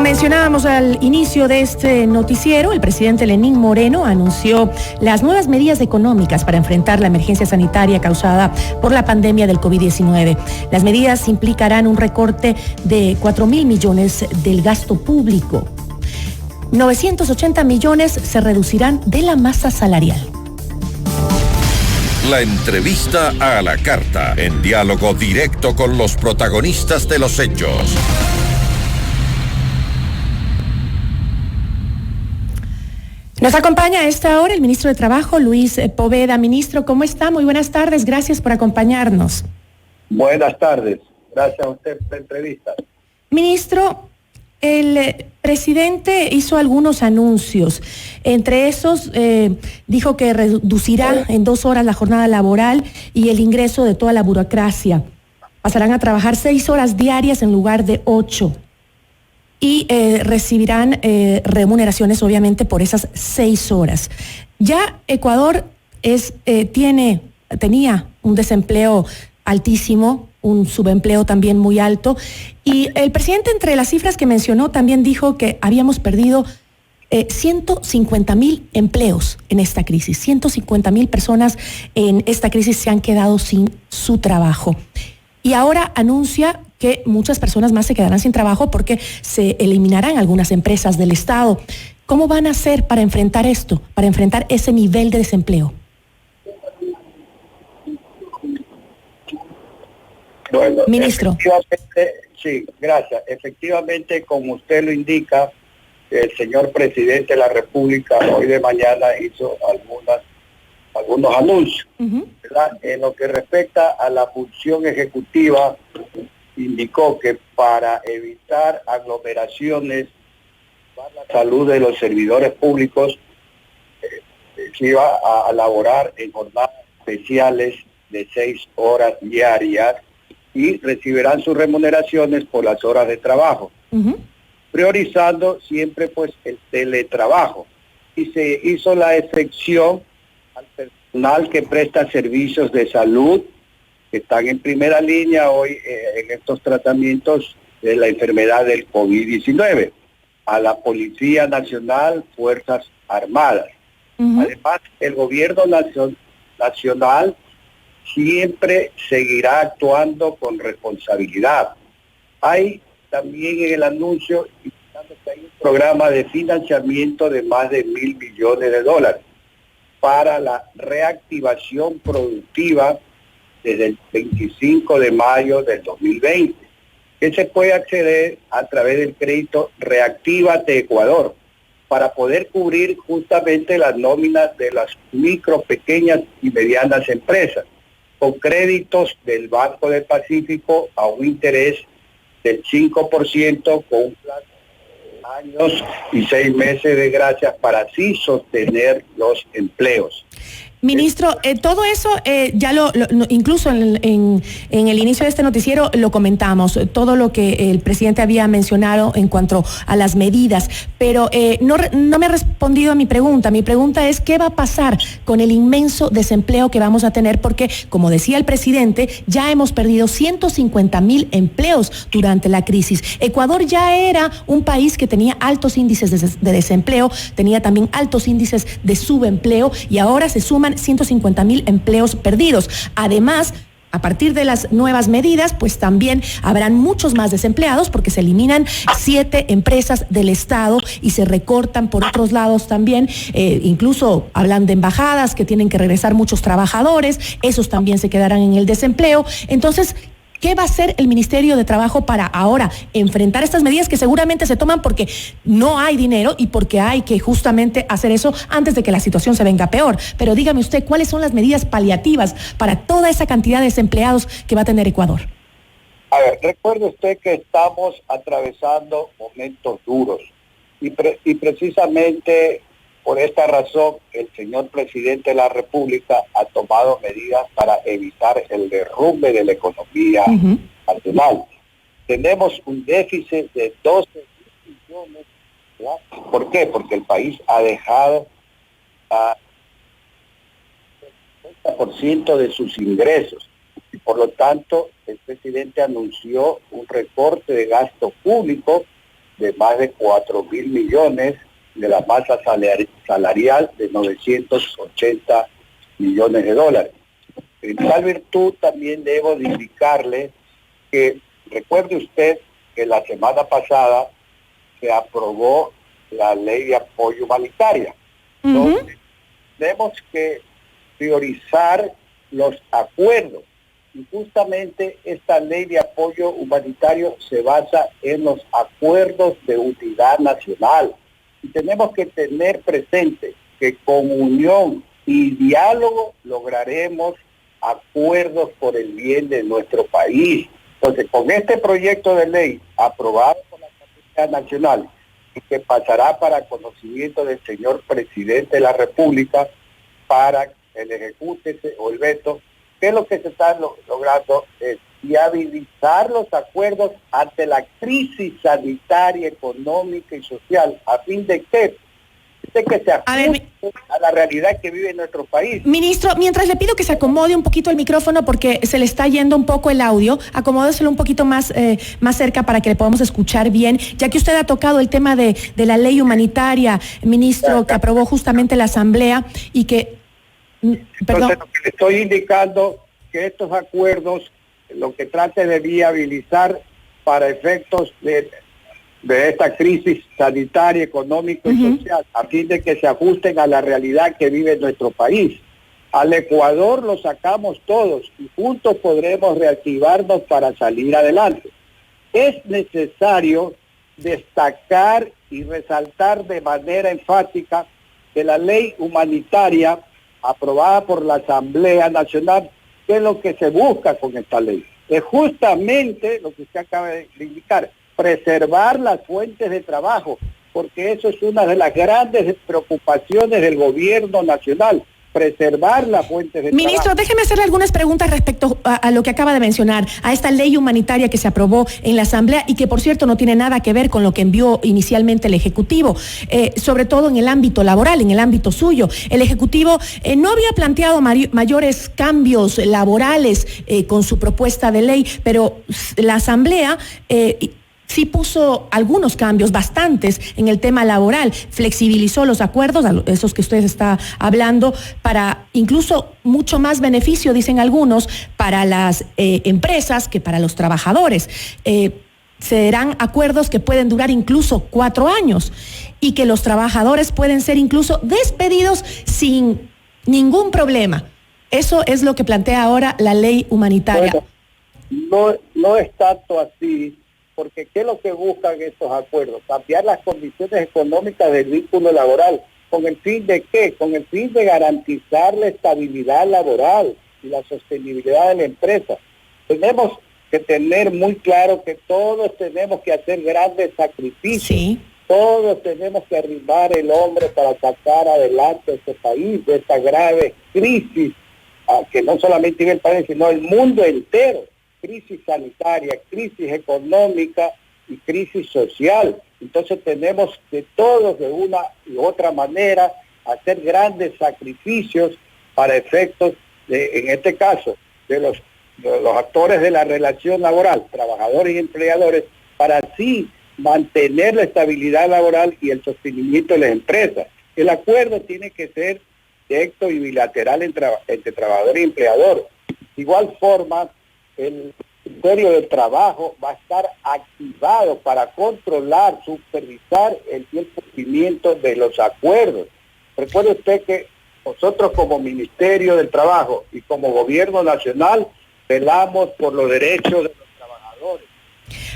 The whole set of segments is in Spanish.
mencionábamos al inicio de este noticiero, el presidente Lenín Moreno anunció las nuevas medidas económicas para enfrentar la emergencia sanitaria causada por la pandemia del COVID-19. Las medidas implicarán un recorte de 4.000 millones del gasto público. 980 millones se reducirán de la masa salarial. La entrevista a la carta, en diálogo directo con los protagonistas de los hechos. Nos acompaña a esta hora el ministro de Trabajo, Luis Poveda. Ministro, ¿cómo está? Muy buenas tardes, gracias por acompañarnos. Buenas tardes, gracias a usted por la entrevista. Ministro, el presidente hizo algunos anuncios. Entre esos, dijo que reducirá en 2 horas la jornada laboral y el ingreso de toda la burocracia. Pasarán a trabajar 6 horas diarias en lugar de 8. Y recibirán remuneraciones, obviamente, por esas 6 horas. Ya Ecuador tenía un desempleo altísimo, un subempleo también muy alto, y el presidente, entre las cifras que mencionó, también dijo que habíamos perdido 150.000 empleos en esta crisis. 150.000 personas en esta crisis se han quedado sin su trabajo. Y ahora anuncia que muchas personas más se quedarán sin trabajo porque se eliminarán algunas empresas del Estado. ¿Cómo van a hacer para enfrentar esto, para enfrentar ese nivel de desempleo? Bueno, ministro. Sí, gracias. Efectivamente, como usted lo indica, el señor presidente de la República hoy de mañana hizo algunos anuncios. ¿Verdad? En lo que respecta a la función ejecutiva, indicó que para evitar aglomeraciones, para la salud de los servidores públicos, se iba a elaborar en jornadas especiales de 6 horas diarias y recibirán sus remuneraciones por las horas de trabajo, priorizando siempre pues el teletrabajo. Y se hizo la excepción al personal que presta servicios de salud, que están en primera línea hoy en estos tratamientos de la enfermedad del COVID-19, a la Policía Nacional, Fuerzas Armadas. Además, el gobierno nacional siempre seguirá actuando con responsabilidad. Hay también en el anuncio que hay un programa de financiamiento de más de $1.000 millones para la reactivación productiva desde el 25 de mayo del 2020, que se puede acceder a través del crédito Reactívate Ecuador, para poder cubrir justamente las nóminas de las micro, pequeñas y medianas empresas, con créditos del Banco del Pacífico a un interés del 5%, con un plazo de años y 6 meses de gracia para así sostener los empleos. Ministro, todo eso ya incluso en el inicio de este noticiero lo comentamos, todo lo que el presidente había mencionado en cuanto a las medidas, pero no me ha respondido a mi pregunta. Mi pregunta es, ¿qué va a pasar con el inmenso desempleo que vamos a tener? Porque, como decía el presidente, ya hemos perdido 150.000 empleos durante la crisis. Ecuador ya era un país que tenía altos índices de desempleo, tenía también altos índices de subempleo, y ahora se suman 150.000 empleos perdidos. Además, a partir de las nuevas medidas, pues también habrán muchos más desempleados porque se eliminan 7 empresas del Estado y se recortan por otros lados también. Incluso hablan de embajadas que tienen que regresar muchos trabajadores, esos también se quedarán en el desempleo. Entonces, ¿qué va a hacer el Ministerio de Trabajo para ahora enfrentar estas medidas que seguramente se toman porque no hay dinero y porque hay que justamente hacer eso antes de que la situación se venga peor? Pero dígame usted, ¿cuáles son las medidas paliativas para toda esa cantidad de desempleados que va a tener Ecuador? A ver, recuerde usted que estamos atravesando momentos duros y precisamente por esta razón el señor presidente de la República ha tomado medidas para evitar el derrumbe de la economía nacional. Tenemos un déficit de 12 millones. ¿Verdad? ¿Por qué? Porque el país ha dejado el 50% de sus ingresos. Y por lo tanto, el presidente anunció un recorte de gasto público de más de 4.000 millones, de la masa salarial de 980 millones de dólares. En tal virtud también debo de indicarle que, recuerde usted que la semana pasada se aprobó la ley de apoyo humanitaria. Entonces, tenemos que priorizar los acuerdos. Y justamente esta ley de apoyo humanitario se basa en los acuerdos de unidad nacional. Y tenemos que tener presente que con unión y diálogo lograremos acuerdos por el bien de nuestro país. Entonces, con este proyecto de ley aprobado por la Asamblea Nacional y que pasará para conocimiento del señor presidente de la República para el ejecute o el veto, ¿qué es lo que se está logrando? Es viabilizar los acuerdos ante la crisis sanitaria, económica y social, a fin de que se ajuste a la realidad que vive nuestro país. Ministro, mientras le pido que se acomode un poquito el micrófono porque se le está yendo un poco el audio, acomódeselo un poquito más cerca para que le podamos escuchar bien, ya que usted ha tocado el tema de la ley humanitaria, ministro, que aprobó justamente la Asamblea y que... Entonces, lo que le estoy indicando que estos acuerdos lo que trate de viabilizar para efectos de esta crisis sanitaria, económica y social, a fin de que se ajusten a la realidad que vive nuestro país. Al Ecuador lo sacamos todos y juntos podremos reactivarnos para salir adelante. Es necesario destacar y resaltar de manera enfática que la ley humanitaria aprobada por la Asamblea Nacional, ¿qué es lo que se busca con esta ley? Es justamente lo que usted acaba de indicar, preservar las fuentes de trabajo, porque eso es una de las grandes preocupaciones del gobierno nacional, preservar las fuentes de Ministro, trabajo. déjeme hacerle algunas preguntas respecto a lo que acaba de mencionar, a esta ley humanitaria que se aprobó en la Asamblea y que, por cierto, no tiene nada que ver con lo que envió inicialmente el Ejecutivo, sobre todo en el ámbito laboral, en el ámbito suyo. El Ejecutivo no había planteado mayores cambios laborales con su propuesta de ley, pero la Asamblea... sí puso algunos cambios, bastantes, en el tema laboral, flexibilizó los acuerdos, esos que usted está hablando, para incluso mucho más beneficio, dicen algunos, para las empresas que para los trabajadores. Serán acuerdos que pueden durar incluso 4 años y que los trabajadores pueden ser incluso despedidos sin ningún problema. Eso es lo que plantea ahora la ley humanitaria. Bueno, no es tanto así, porque ¿qué es lo que buscan estos acuerdos? Cambiar las condiciones económicas del vínculo laboral. ¿Con el fin de qué? Con el fin de garantizar la estabilidad laboral y la sostenibilidad de la empresa. Tenemos que tener muy claro que todos tenemos que hacer grandes sacrificios. Sí. Todos tenemos que arrimar el hombro para sacar adelante este país de esta grave crisis, que no solamente vive el país, sino el mundo entero. Crisis sanitaria, crisis económica y crisis social. Entonces tenemos que todos de una u otra manera hacer grandes sacrificios para efectos en este caso, de los actores de la relación laboral, trabajadores y empleadores, para así mantener la estabilidad laboral y el sostenimiento de las empresas. El acuerdo tiene que ser directo y bilateral entre trabajador y empleador. De igual forma, el Ministerio del Trabajo va a estar activado para controlar, supervisar el cumplimiento de los acuerdos. Recuerde usted que nosotros como Ministerio del Trabajo y como Gobierno Nacional velamos por los derechos de los trabajadores.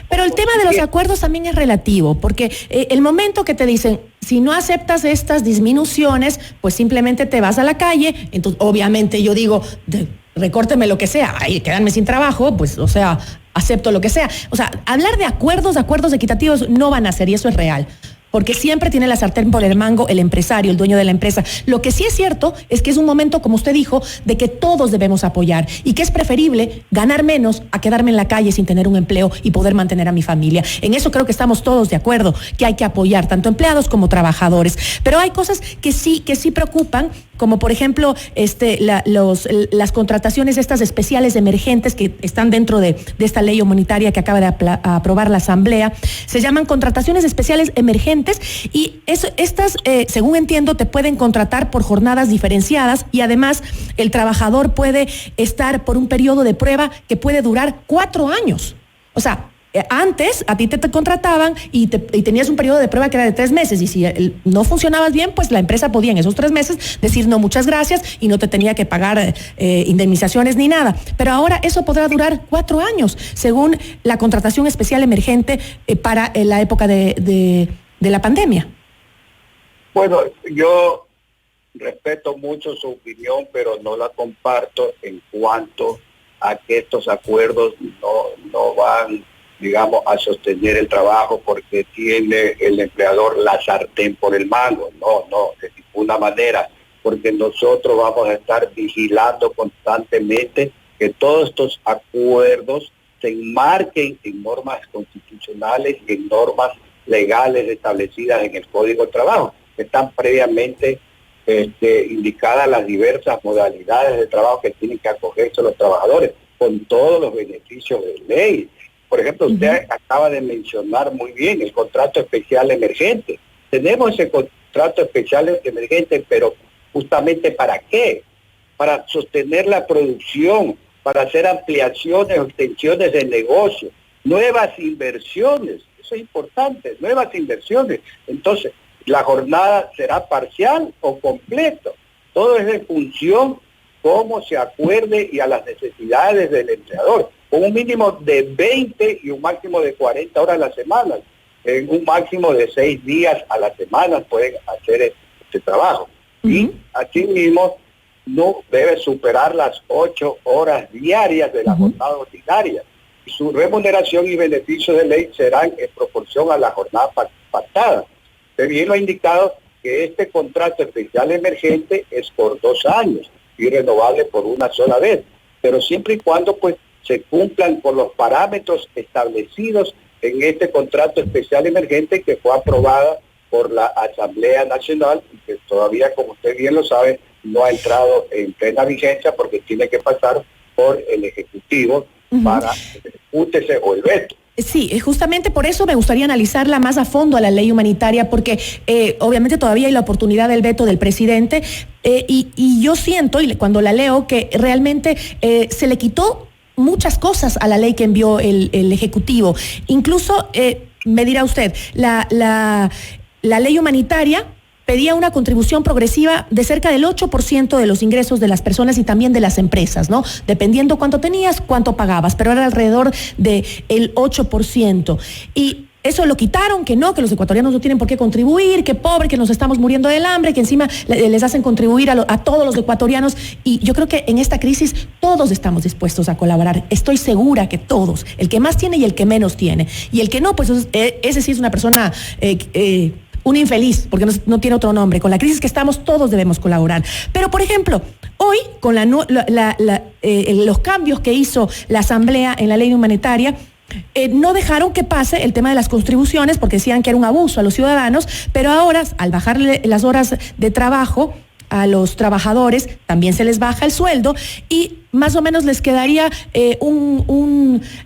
Pero el tema de los acuerdos también es relativo, porque el momento que te dicen, si no aceptas estas disminuciones, pues simplemente te vas a la calle, entonces obviamente yo digo, recórteme lo que sea, ay, quedarme sin trabajo, pues, o sea, acepto lo que sea. O sea, hablar de acuerdos equitativos no van a ser, y eso es real. Porque siempre tiene la sartén por el mango el empresario, el dueño de la empresa. Lo que sí es cierto es que es un momento, como usted dijo, de que todos debemos apoyar y que es preferible ganar menos a quedarme en la calle sin tener un empleo y poder mantener a mi familia. En eso creo que estamos todos de acuerdo, que hay que apoyar tanto empleados como trabajadores. Pero hay cosas que sí preocupan, como por ejemplo las contrataciones estas especiales emergentes que están dentro de esta ley humanitaria que acaba de aprobar la Asamblea. Se llaman contrataciones especiales emergentes y estas, según entiendo, te pueden contratar por jornadas diferenciadas y además el trabajador puede estar por un periodo de prueba que puede durar 4 años. O sea, antes a ti te contrataban y tenías un periodo de prueba que era de 3 meses y si no funcionabas bien, pues la empresa podía en esos 3 meses decir no, muchas gracias y no te tenía que pagar indemnizaciones ni nada. Pero ahora eso podrá durar 4 años, según la contratación especial emergente para la época de la pandemia. Bueno, yo respeto mucho su opinión, pero no la comparto en cuanto a que estos acuerdos no van, digamos, a sostener el trabajo porque tiene el empleador la sartén por el mango. No, de ninguna manera, porque nosotros vamos a estar vigilando constantemente que todos estos acuerdos se enmarquen en normas constitucionales y en normas legales establecidas en el Código de Trabajo, que están previamente indicadas las diversas modalidades de trabajo que tienen que acogerse los trabajadores, con todos los beneficios de ley. Por ejemplo, usted acaba de mencionar muy bien el contrato especial emergente. Tenemos ese contrato especial emergente, pero justamente ¿para qué? Para sostener la producción, para hacer ampliaciones o extensiones de negocio, nuevas inversiones, eso es importante, nuevas inversiones. Entonces, la jornada será parcial o completo. Todo es en función cómo se acuerde y a las necesidades del empleador, con un mínimo de 20 y un máximo de 40 horas a la semana. En un máximo de 6 días a la semana pueden hacer este trabajo. Y asimismo no debe superar las 8 horas diarias de la jornada ordinaria. Y su remuneración y beneficios de ley serán en proporción a la jornada pactada. Usted bien lo ha indicado que este contrato especial emergente es por 2 años y renovable por una sola vez, pero siempre y cuando pues se cumplan con los parámetros establecidos en este contrato especial emergente que fue aprobada por la Asamblea Nacional y que todavía, como usted bien lo sabe, no ha entrado en plena vigencia porque tiene que pasar por el Ejecutivo para que se ejecute o el veto. Sí, justamente por eso me gustaría analizarla más a fondo a la ley humanitaria, porque obviamente todavía hay la oportunidad del veto del presidente y yo siento, y cuando la leo, que realmente se le quitó muchas cosas a la ley que envió el Ejecutivo. Incluso, me dirá usted, la ley humanitaria pedía una contribución progresiva de cerca del 8% de los ingresos de las personas y también de las empresas, ¿no? Dependiendo cuánto tenías, cuánto pagabas, pero era alrededor del 8%. Y eso lo quitaron, que los ecuatorianos no tienen por qué contribuir, que pobre, que nos estamos muriendo del hambre, que encima les hacen contribuir a todos los ecuatorianos. Y yo creo que en esta crisis todos estamos dispuestos a colaborar. Estoy segura que todos, el que más tiene y el que menos tiene. Y el que no, pues ese sí es una persona... un infeliz, porque no tiene otro nombre. Con la crisis que estamos, todos debemos colaborar. Pero, por ejemplo, hoy, con los cambios que hizo la Asamblea en la ley humanitaria, no dejaron que pase el tema de las contribuciones, porque decían que era un abuso a los ciudadanos, pero ahora, al bajarle las horas de trabajo a los trabajadores, también se les baja el sueldo y más o menos les quedaría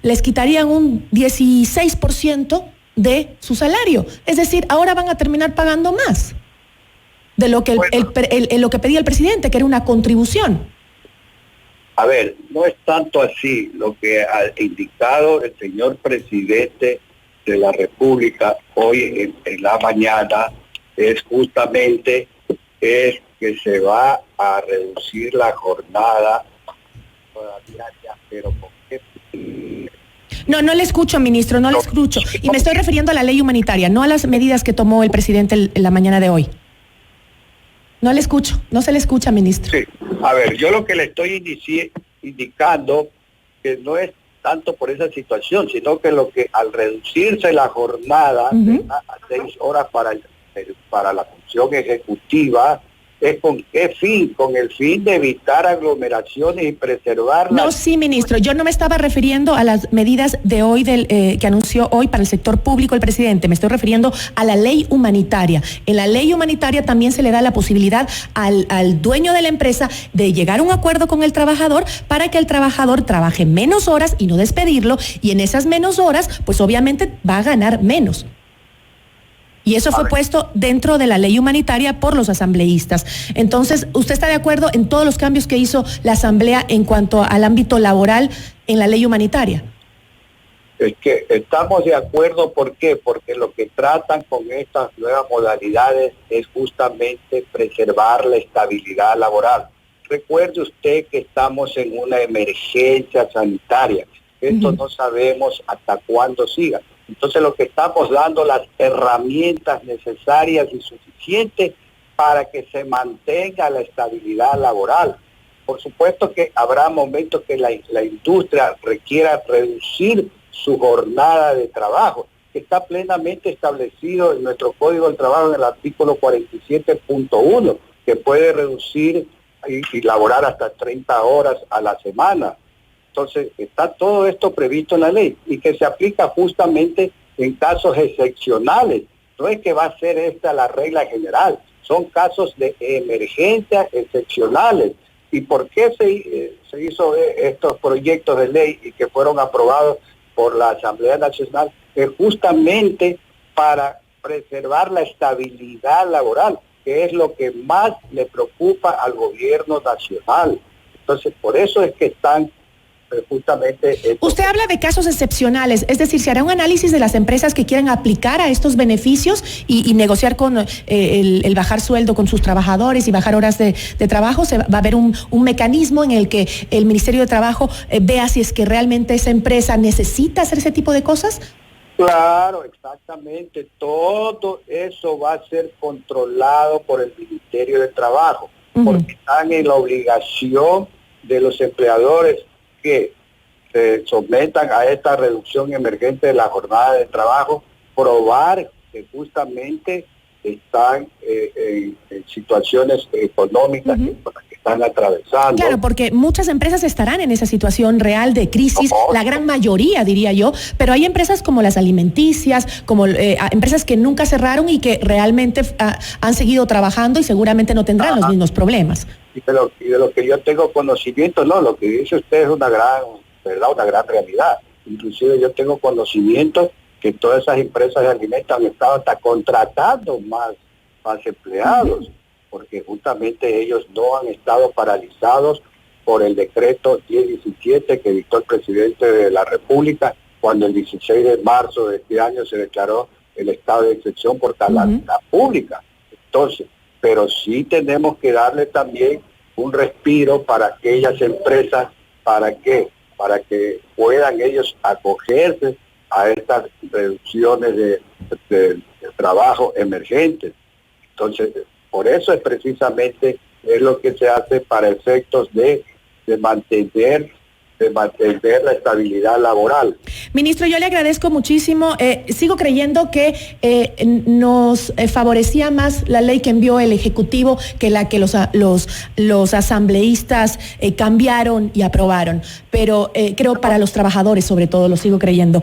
les quitarían un 16% de su salario. Es decir, ahora van a terminar pagando más de lo que lo que pedía el presidente, que era una contribución. A ver, no es tanto así. Lo que ha indicado el señor presidente de la República hoy en la mañana es justamente que se va a reducir la jornada diaria, pero ¿con qué? No le escucho, ministro, no le escucho. Y me estoy refiriendo a la ley humanitaria, no a las medidas que tomó el presidente en la mañana de hoy. No le escucho, no se le escucha, ministro. Sí, a ver, yo lo que le estoy indicando que no es tanto por esa situación, sino que lo que al reducirse la jornada a 6 horas para la función ejecutiva, ¿Es con qué fin? Con el fin de evitar aglomeraciones y preservar No, sí, ministro, yo no me estaba refiriendo a las medidas de hoy que anunció hoy para el sector público el presidente, me estoy refiriendo a la ley humanitaria. En la ley humanitaria también se le da la posibilidad al dueño de la empresa de llegar a un acuerdo con el trabajador para que el trabajador trabaje menos horas y no despedirlo, y en esas menos horas, pues obviamente va a ganar menos. Y eso fue puesto dentro de la ley humanitaria por los asambleístas. Entonces, ¿usted está de acuerdo en todos los cambios que hizo la Asamblea en cuanto al ámbito laboral en la ley humanitaria? Es que estamos de acuerdo, ¿por qué? Porque lo que tratan con estas nuevas modalidades es justamente preservar la estabilidad laboral. Recuerde usted que estamos en una emergencia sanitaria. Esto no sabemos hasta cuándo siga. Entonces lo que estamos dando las herramientas necesarias y suficientes para que se mantenga la estabilidad laboral. Por supuesto que habrá momentos que la industria requiera reducir su jornada de trabajo, que está plenamente establecido en nuestro Código del Trabajo en el artículo 47.1, que puede reducir y laborar hasta 30 horas a la semana. Entonces, está todo esto previsto en la ley y que se aplica justamente en casos excepcionales. No es que va a ser esta la regla general, son casos de emergencia excepcionales. ¿Y por qué se hizo estos proyectos de ley y que fueron aprobados por la Asamblea Nacional? Es justamente para preservar la estabilidad laboral, que es lo que más le preocupa al gobierno nacional. Entonces, por eso es que están justamente... Usted habla de casos excepcionales, es decir, ¿se hará un análisis de las empresas que quieran aplicar a estos beneficios y negociar con el bajar sueldo con sus trabajadores y bajar horas de trabajo? ¿Va a haber un mecanismo en el que el Ministerio de Trabajo vea si es que realmente esa empresa necesita hacer ese tipo de cosas? Claro, exactamente. Todo eso va a ser controlado por el Ministerio de Trabajo, porque están en la obligación de los empleadores que se sometan a esta reducción emergente de la jornada de trabajo, probar que justamente están en situaciones económicas que están atravesando. Claro, porque muchas empresas estarán en esa situación real de crisis, la gran mayoría diría yo, pero hay empresas como las alimenticias, como empresas que nunca cerraron y que realmente han seguido trabajando y seguramente no tendrán los mismos problemas. Y de lo que yo tengo conocimiento, no, lo que dice usted es una gran realidad. Inclusive yo tengo conocimiento que todas esas empresas de alimentos han estado hasta contratando más empleados, porque justamente ellos no han estado paralizados por el decreto 1017 que dictó el presidente de la República cuando el 16 de marzo de este año se declaró el estado de excepción por calamidad pública. Entonces, pero sí tenemos que darle también un respiro para aquellas empresas, ¿para qué? Para que puedan ellos acogerse a estas reducciones de trabajo emergentes. Entonces, por eso es precisamente es lo que se hace para efectos de mantener la estabilidad laboral. Ministro, yo le agradezco muchísimo. Sigo creyendo que nos favorecía más la ley que envió el Ejecutivo que la que los asambleístas cambiaron y aprobaron. Pero creo para los trabajadores, sobre todo, lo sigo creyendo.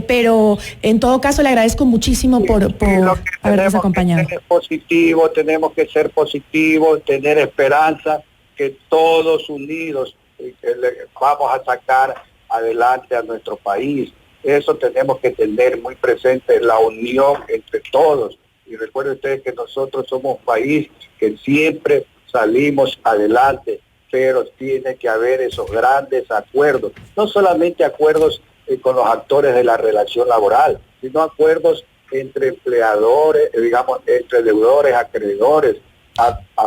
Pero en todo caso, le agradezco muchísimo por habernos acompañado. Tenemos que ser positivos, tener esperanza, que todos unidos vamos a sacar adelante a nuestro país. Eso tenemos que tener muy presente, la unión entre todos. Y recuerden ustedes que nosotros somos un país que siempre salimos adelante, pero tiene que haber esos grandes acuerdos. No solamente acuerdos con los actores de la relación laboral, sino acuerdos entre empleadores, digamos, entre deudores, acreedores.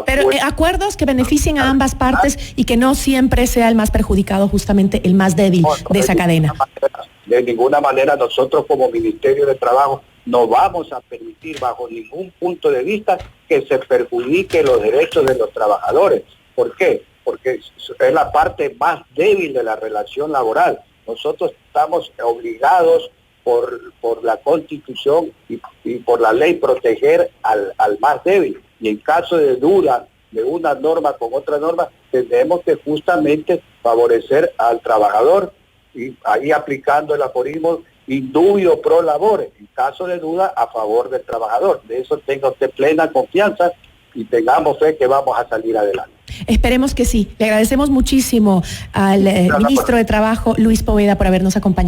Pero acuerdos que beneficien a ambas partes y que no siempre sea el más perjudicado, justamente el más débil de esa cadena. De ninguna manera nosotros como Ministerio de Trabajo no vamos a permitir bajo ningún punto de vista que se perjudique los derechos de los trabajadores. ¿Por qué? Porque es la parte más débil de la relación laboral. Nosotros estamos obligados por la Constitución y por la ley proteger al más débil. Y en caso de duda de una norma con otra norma, tenemos que justamente favorecer al trabajador y ahí aplicando el aforismo indubio pro labore, en caso de duda a favor del trabajador. De eso tenga usted plena confianza y tengamos fe que vamos a salir adelante. Esperemos que sí. Le agradecemos muchísimo al ministro de Trabajo, Luis Poveda, por habernos acompañado.